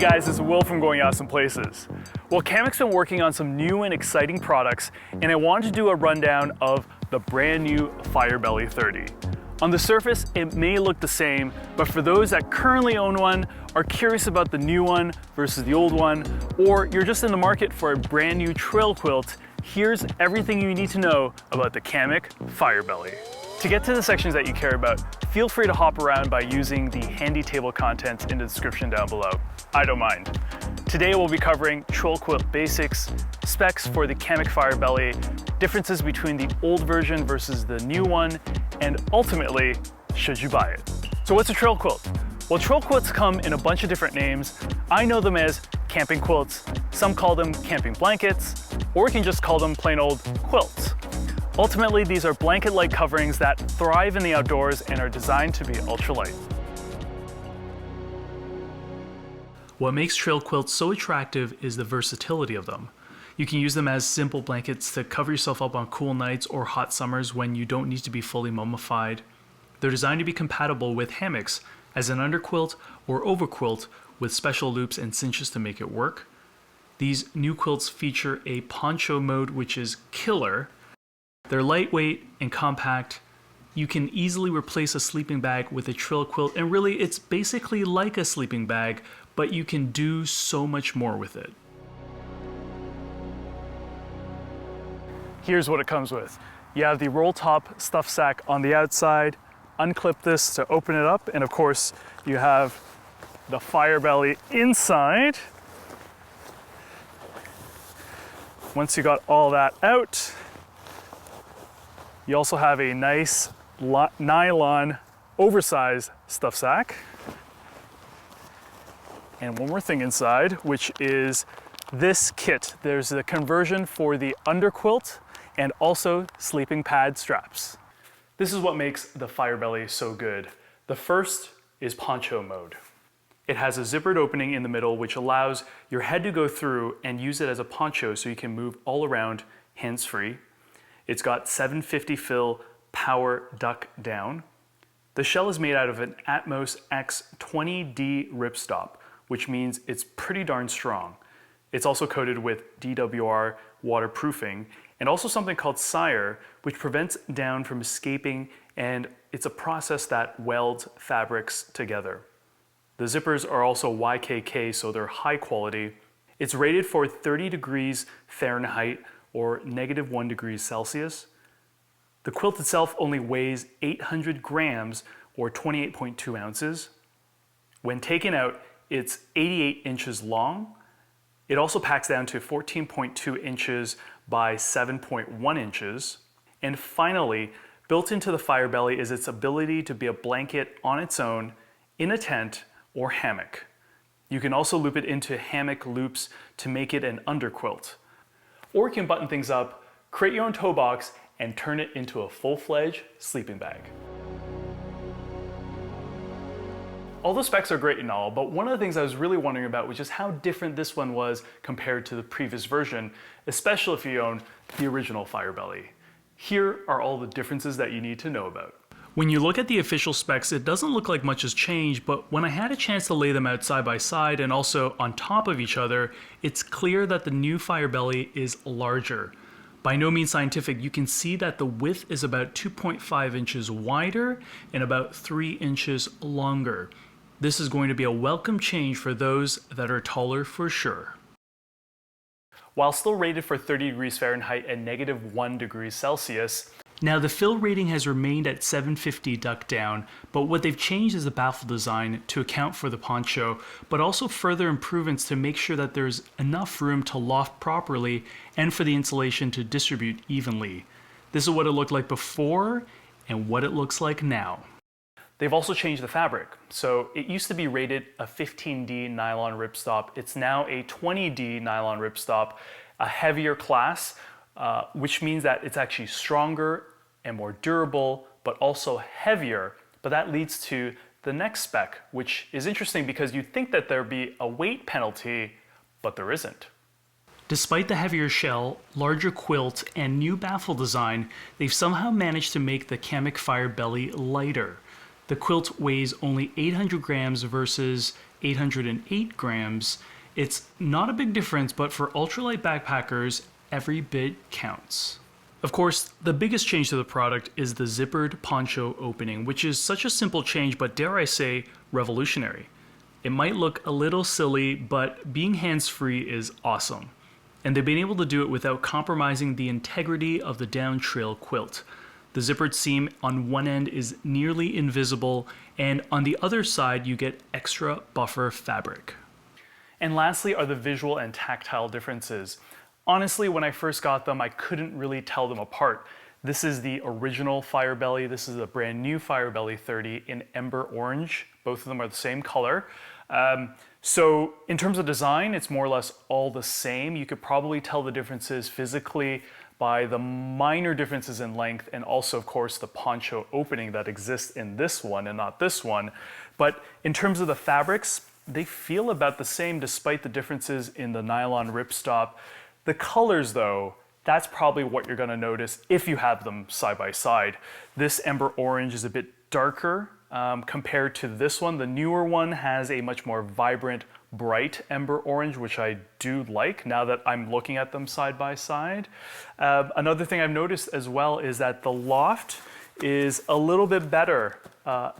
guys, it's Will from Going Awesome Places. Well, Kamek's been working on some new and exciting products, and I wanted to do a rundown of the brand new Firebelly 30. On the surface, it may look the same, but for those that currently own one, are curious about the new one versus the old one, or you're just in the market for a brand new trail quilt, here's everything you need to know about the Kamek Firebelly. To get to the sections that you care about, feel free to hop around by using the handy table contents in the description down below. I don't mind. Today we'll be covering trail quilt basics, specs for the Kamek Firebelly, differences between the old version versus the new one, and ultimately, should you buy it? So what's a trail quilt? Well, trail quilts come in a bunch of different names. I know them as camping quilts, some call them camping blankets, or you can just call them plain old quilts. Ultimately, these are blanket-like coverings that thrive in the outdoors and are designed to be ultralight. What makes trail quilts so attractive is the versatility of them. You can use them as simple blankets to cover yourself up on cool nights or hot summers when you don't need to be fully mummified. They're designed to be compatible with hammocks as an underquilt or overquilt with special loops and cinches to make it work. These new quilts feature a poncho mode, which is killer. They're lightweight and compact. You can easily replace a sleeping bag with a trail quilt, and really it's basically like a sleeping bag, but you can do so much more with it. Here's what it comes with. You have the roll top stuff sack on the outside, unclip this to open it up, and of course you have the Firebelly inside. Once you got all that out, you also have a nice nylon oversized stuff sack. And one more thing inside, which is this kit. There's a conversion for the underquilt and also sleeping pad straps. This is what makes the Firebelly so good. The first is poncho mode. It has a zippered opening in the middle which allows your head to go through and use it as a poncho so you can move all around hands-free. It's got 750 fill power duck down. The shell is made out of an Atmos X 20D ripstop, which means it's pretty darn strong. It's also coated with DWR waterproofing and also something called Sire, which prevents down from escaping, and it's a process that welds fabrics together. The zippers are also YKK, so they're high quality. It's rated for 30 degrees Fahrenheit or -1 degrees Celsius. The quilt itself only weighs 800 grams or 28.2 ounces. When taken out, it's 88 inches long. It also packs down to 14.2 inches by 7.1 inches. And finally, built into the Firebelly is its ability to be a blanket on its own in a tent or hammock. You can also loop it into hammock loops to make it an underquilt. Or you can button things up, create your own toe box, and turn it into a full-fledged sleeping bag. All the specs are great and all, but one of the things I was really wondering about was just how different this one was compared to the previous version, especially if you own the original Firebelly. Here are all the differences that you need to know about. When you look at the official specs, it doesn't look like much has changed, but when I had a chance to lay them out side by side and also on top of each other, it's clear that the new Firebelly is larger. By no means scientific, you can see that the width is about 2.5 inches wider and about 3 inches longer. This is going to be a welcome change for those that are taller for sure. While still rated for 30 degrees Fahrenheit and -1 degrees Celsius, now the fill rating has remained at 750 duck down, but what they've changed is the baffle design to account for the poncho, but also further improvements to make sure that there's enough room to loft properly and for the insulation to distribute evenly. This is what it looked like before and what it looks like now. They've also changed the fabric. So it used to be rated a 15D nylon ripstop. It's now a 20D nylon ripstop, a heavier class, which means that it's actually stronger and more durable, but also heavier. But that leads to the next spec, which is interesting because you'd think that there'd be a weight penalty, but there isn't. Despite the heavier shell, larger quilt, and new baffle design, they've somehow managed to make the Kamek Firebelly lighter. The quilt weighs only 800 grams versus 808 grams. It's not a big difference, but for ultralight backpackers, every bit counts. Of course, the biggest change to the product is the zippered poncho opening, which is such a simple change, but dare I say, revolutionary. It might look a little silly, but being hands-free is awesome. And they've been able to do it without compromising the integrity of the down trail quilt. The zippered seam on one end is nearly invisible, and on the other side you get extra buffer fabric. And lastly are the visual and tactile differences. Honestly, when I first got them, I couldn't really tell them apart. This is the original Firebelly. This is a brand new Firebelly 30 in Ember Orange. Both of them are the same color. So in terms of design, it's more or less all the same. You could probably tell the differences physically by the minor differences in length and also, of course, the poncho opening that exists in this one and not this one. But in terms of the fabrics, they feel about the same despite the differences in the nylon ripstop. The colors, though, that's probably what you're gonna notice if you have them side by side. This Ember Orange is a bit darker compared to this one. The newer one has a much more vibrant, bright Ember Orange, which I do like now that I'm looking at them side by side. Another thing I've noticed as well is that the loft is a little bit better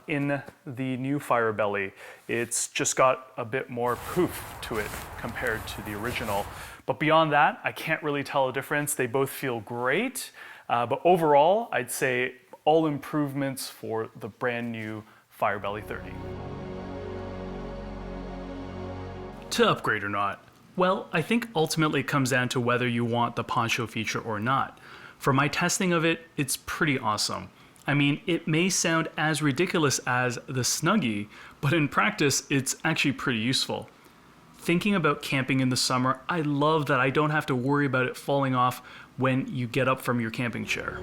in the new Firebelly. It's just got a bit more poof to it compared to the original. But beyond that, I can't really tell a difference. They both feel great, but overall, I'd say all improvements for the brand new Firebelly 30. To upgrade or not? Well, I think ultimately it comes down to whether you want the poncho feature or not. For my testing of it, it's pretty awesome. I mean, it may sound as ridiculous as the Snuggie, but in practice, it's actually pretty useful. Thinking about camping in the summer, I love that I don't have to worry about it falling off when you get up from your camping chair.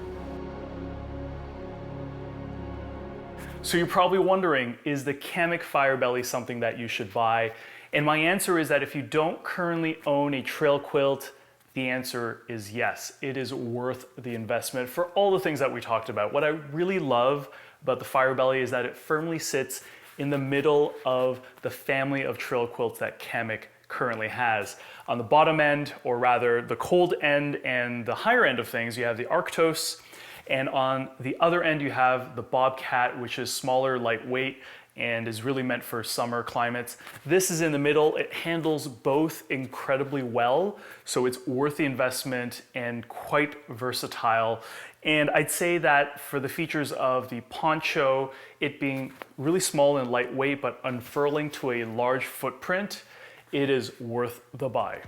So you're probably wondering, is the Kamik Firebelly something that you should buy? And my answer is that if you don't currently own a trail quilt, the answer is yes. It is worth the investment for all the things that we talked about. What I really love about the Firebelly is that it firmly sits in the middle of the family of trail quilts that Kamik currently has. On the bottom end, or rather the cold end and the higher end of things, you have the Arctos, and on the other end you have the Bobcat, which is smaller, lightweight, and is really meant for summer climates. This is in the middle. It handles both incredibly well, so it's worth the investment and quite versatile. And I'd say that for the features of the poncho, it being really small and lightweight, but unfurling to a large footprint, it is worth the buy.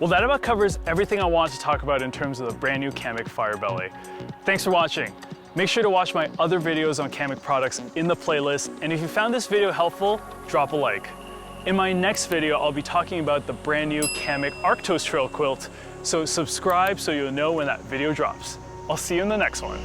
Well, that about covers everything I want to talk about in terms of the brand new Kamik Firebelly. Thanks for watching. Make sure to watch my other videos on Kamik products in the playlist, and if you found this video helpful, drop a like. In my next video, I'll be talking about the brand new Kamik Arctos Trail Quilt, so subscribe so you'll know when that video drops. I'll see you in the next one.